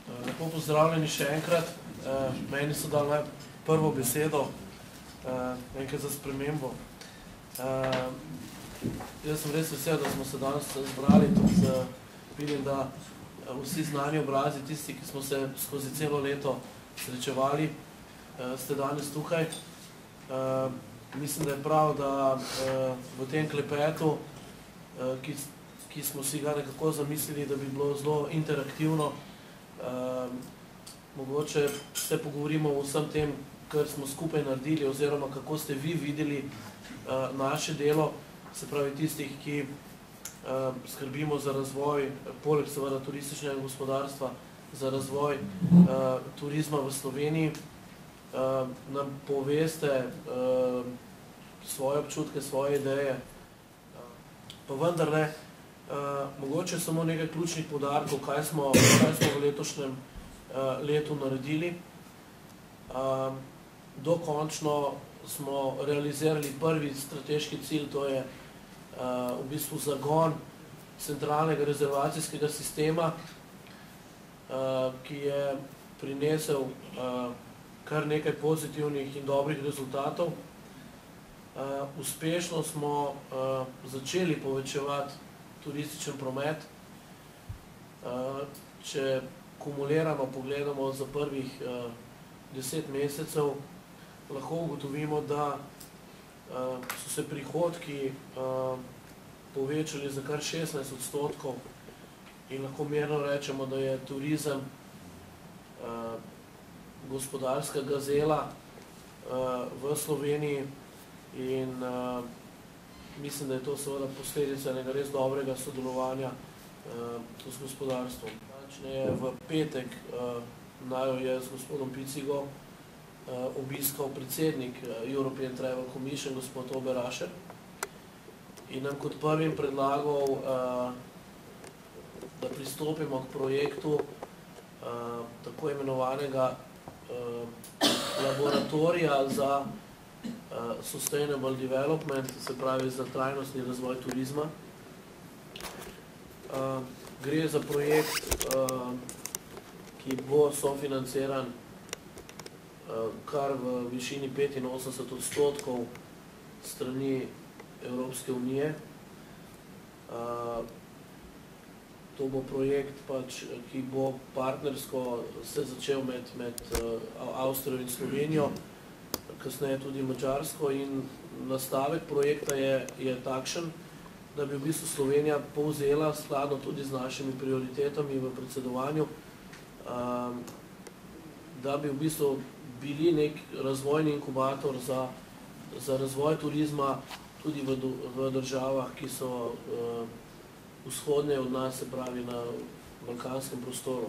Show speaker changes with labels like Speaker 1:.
Speaker 1: Lepo pozdravljeni še enkrat. Meni so dali prvo besedo, enkrat za spremembo. Jaz sem res vesel, da smo se danes zbrali, tudi vidim, da vsi znani obrazi, tisti, ki smo se skozi celo leto srečevali, ste danes tukaj. Mislim, da je prav, da v tem klepetu, ki smo si ga nekako zamislili, da bi bilo zelo interaktivno, mogoče se pogovorimo o vsem tem, kar smo skupaj naredili, oziroma kako ste vi videli naše delo, se pravi tistih, ki skrbimo za razvoj, poleg seveda turističnega gospodarstva, za razvoj turizma v Sloveniji, nam poveste svoje občutke, svoje ideje, pa vendarle, mogoče samo nekaj ključnih poudarkov, kaj smo v letošnjem letu naredili. Dokončno smo realizirali prvi strateški cilj, to je v bistvu zagon centralnega rezervacijskega sistema, ki je prinesel kar nekaj pozitivnih in dobrih rezultatov. Uspešno smo začeli povečevati turističen promet. Če kumulirano pogledamo za prvih 10 mesecev, lahko ugotovimo, da so se prihodki povečali za kar 16% in lahko mirno rečemo, da je turizem gospodarska gazela v Sloveniji in mislim, da je to seveda posledica enega res dobrega sodelovanja z gospodarstvom. V petek naju je z gospodom Picigo obiskal predsednik European Travel Commission, gospod Ober Ascher, in nam kot prvim predlagal, da pristopimo k projektu tako imenovanega laboratorija za sustainable development, se pravi za trajnostni razvoj turizma. Gre za projekt, ki bo sofinanciran kar v višini 85% strani Evropske unije. To bo projekt, ki bo partnersko se začel med Avstrijo in Slovenijo, kasneje tudi Madžarsko, in nastavek projekta je takšen, da bi v bistvu Slovenija povzela skladno tudi z našimi prioritetami v predsedovanju, da bi v bistvu bili nek razvojni inkubator za razvoj turizma tudi v državah, ki so vzhodne od nas, se pravi na balkanskem prostoru.